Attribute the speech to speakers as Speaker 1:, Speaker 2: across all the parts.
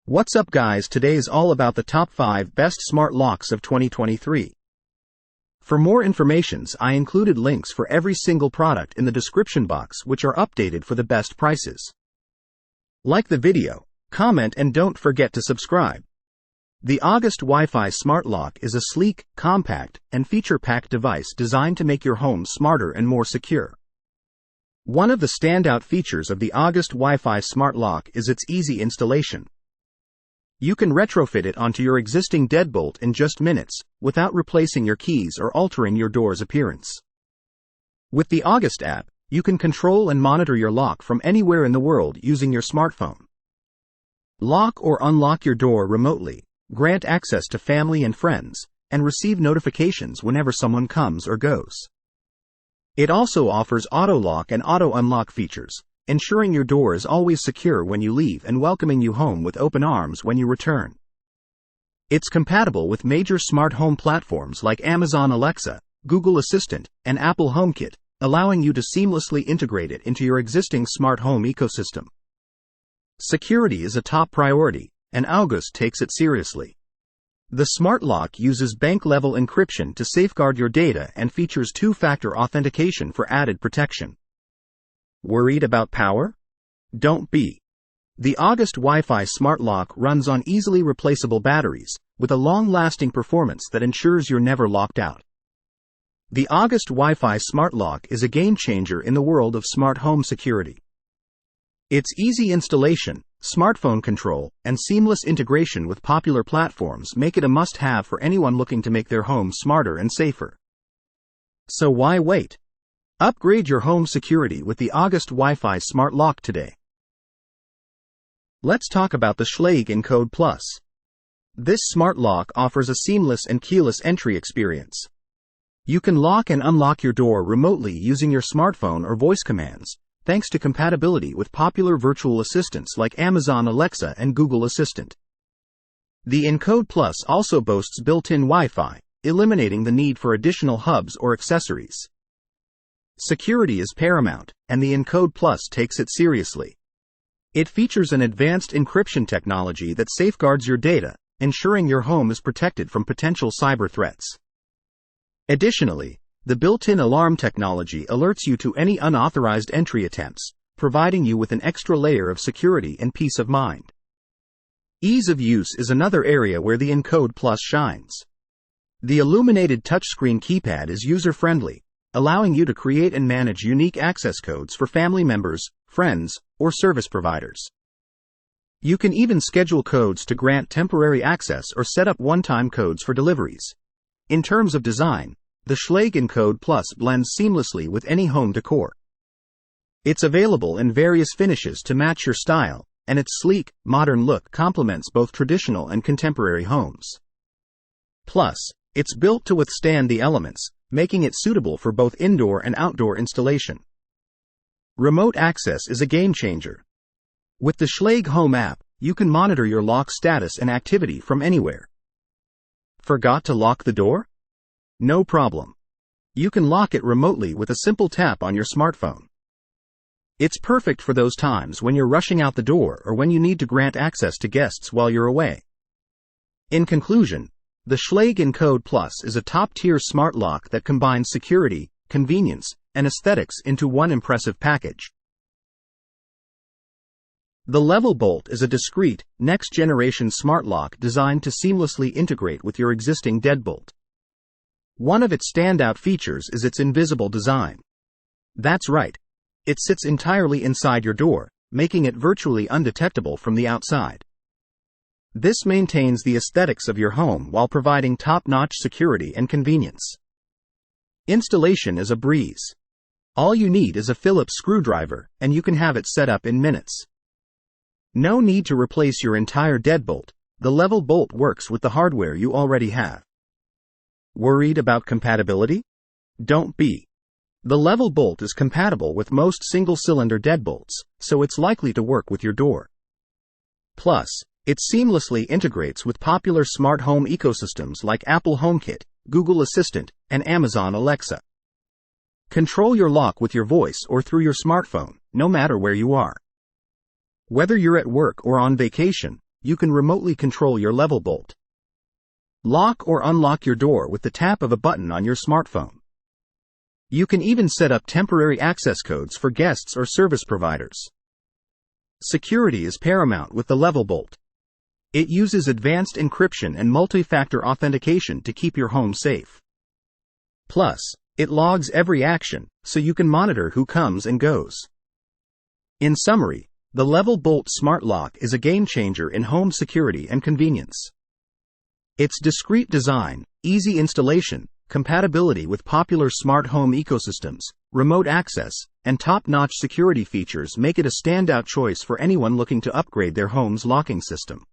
Speaker 1: What's up guys, today is all about the top 5 best smart locks of 2023. For more informations, I included links for every single product in the description box which are updated for the best prices. Like the video, comment and don't forget to subscribe. The August Wi-Fi Smart Lock is a sleek, compact, and feature-packed device designed to make your home smarter and more secure. One of the standout features of the August Wi-Fi Smart Lock is its easy installation. You can retrofit it onto your existing deadbolt in just minutes, without replacing your keys or altering your door's appearance. With the August app, you can control and monitor your lock from anywhere in the world using your smartphone. Lock or unlock your door remotely, grant access to family and friends, and receive notifications whenever someone comes or goes. It also offers auto-lock and auto-unlock features, ensuring your door is always secure when you leave and welcoming you home with open arms when you return. It's compatible with major smart home platforms like Amazon Alexa, Google Assistant, and Apple HomeKit, allowing you to seamlessly integrate it into your existing smart home ecosystem. Security is a top priority, and August takes it seriously. The smart lock uses bank-level encryption to safeguard your data and features two-factor authentication for added protection. Worried about power? Don't be. The August Wi-Fi Smart Lock runs on easily replaceable batteries, with a long-lasting performance that ensures you're never locked out. The August Wi-Fi Smart Lock is a game-changer in the world of smart home security. Its easy installation, smartphone control, and seamless integration with popular platforms make it a must-have for anyone looking to make their home smarter and safer. So why wait? Upgrade your home security with the August Wi-Fi Smart Lock today. Let's talk about the Schlage Encode Plus. This smart lock offers a seamless and keyless entry experience. You can lock and unlock your door remotely using your smartphone or voice commands, thanks to compatibility with popular virtual assistants like Amazon Alexa and Google Assistant. The Encode Plus also boasts built-in Wi-Fi, eliminating the need for additional hubs or accessories. Security is paramount, and the Encode Plus takes it seriously. It features an advanced encryption technology that safeguards your data, ensuring your home is protected from potential cyber threats. Additionally, the built-in alarm technology alerts you to any unauthorized entry attempts, providing you with an extra layer of security and peace of mind. Ease of use is another area where the Encode Plus shines. The illuminated touchscreen keypad is user-friendly, allowing you to create and manage unique access codes for family members, friends, or service providers. You can even schedule codes to grant temporary access or set up one-time codes for deliveries. In terms of design, the Schlage Encode Plus blends seamlessly with any home decor. It's available in various finishes to match your style, and its sleek, modern look complements both traditional and contemporary homes. Plus, it's built to withstand the elements, making it suitable for both indoor and outdoor installation. Remote access is a game-changer. With the Schlage Home app, you can monitor your lock status and activity from anywhere. Forgot to lock the door? No problem. You can lock it remotely with a simple tap on your smartphone. It's perfect for those times when you're rushing out the door or when you need to grant access to guests while you're away. In conclusion, the Schlage Encode Plus is a top-tier smart lock that combines security, convenience, and aesthetics into one impressive package. The LevelBolt is a discreet, next-generation smart lock designed to seamlessly integrate with your existing deadbolt. One of its standout features is its invisible design. That's right. It sits entirely inside your door, making it virtually undetectable from the outside. This maintains the aesthetics of your home while providing top-notch security and convenience. Installation is a breeze. All you need is a Phillips screwdriver, and you can have it set up in minutes. No need to replace your entire deadbolt. The LevelBolt works with the hardware you already have. Worried about compatibility? Don't be. The LevelBolt is compatible with most single-cylinder deadbolts, so it's likely to work with your door. Plus, it seamlessly integrates with popular smart home ecosystems like Apple HomeKit, Google Assistant, and Amazon Alexa. Control your lock with your voice or through your smartphone, no matter where you are. Whether you're at work or on vacation, you can remotely control your LevelBolt. Lock or unlock your door with the tap of a button on your smartphone. You can even set up temporary access codes for guests or service providers. Security is paramount with the LevelBolt. It uses advanced encryption and multi-factor authentication to keep your home safe. Plus, it logs every action, so you can monitor who comes and goes. In summary, the LevelBolt Smart Lock is a game-changer in home security and convenience. Its discreet design, easy installation, compatibility with popular smart home ecosystems, remote access, and top-notch security features make it a standout choice for anyone looking to upgrade their home's locking system.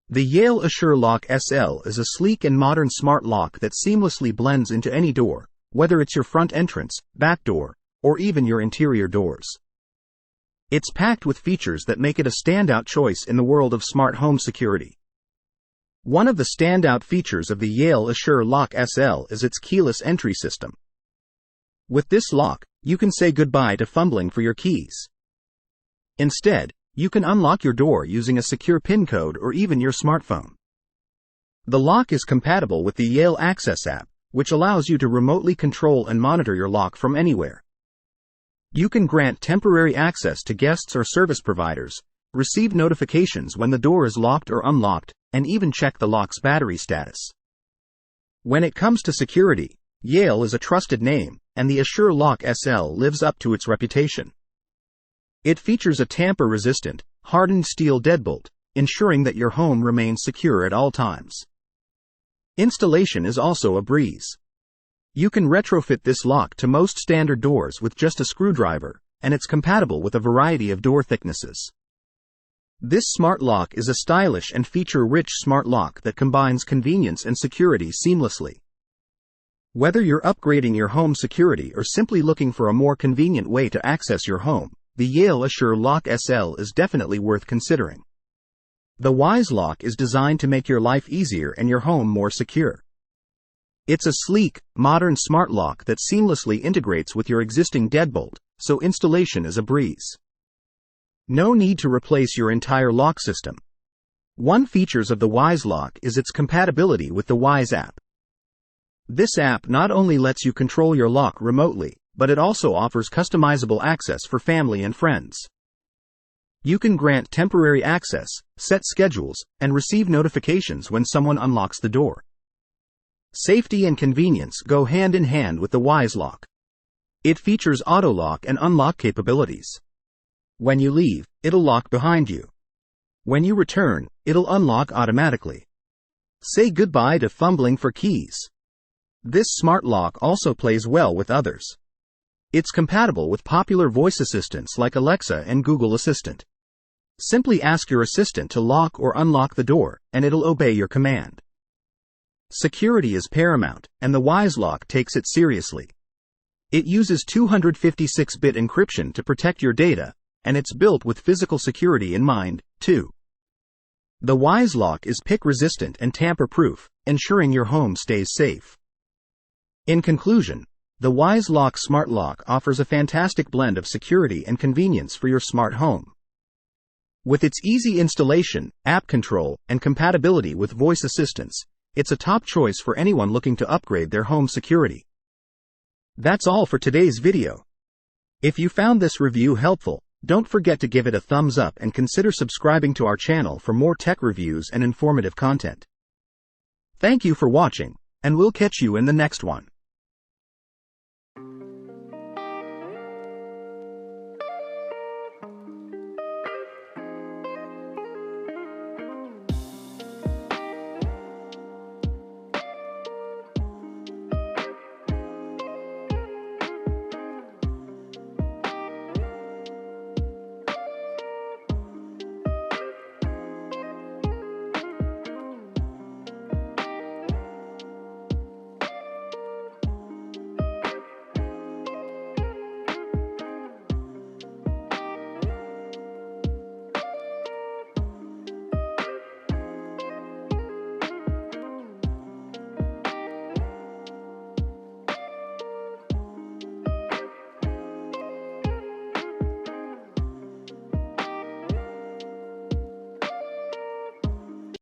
Speaker 1: The Yale Assure Lock SL is a sleek and modern smart lock that seamlessly blends into any door, whether it's your front entrance, back door, or even your interior doors. It's packed with features that make it a standout choice in the world of smart home security. One of the standout features of the Yale Assure Lock SL is its keyless entry system. With this lock, you can say goodbye to fumbling for your keys. Instead, you can unlock your door using a secure PIN code or even your smartphone. The lock is compatible with the Yale Access app, which allows you to remotely control and monitor your lock from anywhere. You can grant temporary access to guests or service providers, receive notifications when the door is locked or unlocked, and even check the lock's battery status. When it comes to security, Yale is a trusted name, and the Assure Lock SL lives up to its reputation. It features a tamper-resistant, hardened steel deadbolt, ensuring that your home remains secure at all times. Installation is also a breeze. You can retrofit this lock to most standard doors with just a screwdriver, and it's compatible with a variety of door thicknesses. This smart lock is a stylish and feature-rich smart lock that combines convenience and security seamlessly. Whether you're upgrading your home security or simply looking for a more convenient way to access your home, the Yale Assure Lock SL is definitely worth considering. The Wise Lock is designed to make your life easier and your home more secure. It's a sleek, modern smart lock that seamlessly integrates with your existing deadbolt, so installation is a breeze. No need to replace your entire lock system. One feature of the Wise Lock is its compatibility with the Wise app. This app not only lets you control your lock remotely, but it also offers customizable access for family and friends. You can grant temporary access, set schedules, and receive notifications when someone unlocks the door. Safety and convenience go hand in hand with the Wise Lock. It features auto lock and unlock capabilities. When you leave, it'll lock behind you. When you return, it'll unlock automatically. Say goodbye to fumbling for keys. This smart lock also plays well with others. It's compatible with popular voice assistants like Alexa and Google Assistant. Simply ask your assistant to lock or unlock the door, and it'll obey your command. Security is paramount, and the Wise Lock takes it seriously. It uses 256-bit encryption to protect your data, and it's built with physical security in mind, too. The Wise Lock is pick-resistant and tamper-proof, ensuring your home stays safe. In conclusion, the Wise Lock Smart Lock offers a fantastic blend of security and convenience for your smart home. With its easy installation, app control, and compatibility with voice assistants, it's a top choice for anyone looking to upgrade their home security. That's all for today's video. If you found this review helpful, don't forget to give it a thumbs up and consider subscribing to our channel for more tech reviews and informative content. Thank you for watching, and we'll catch you in the next one.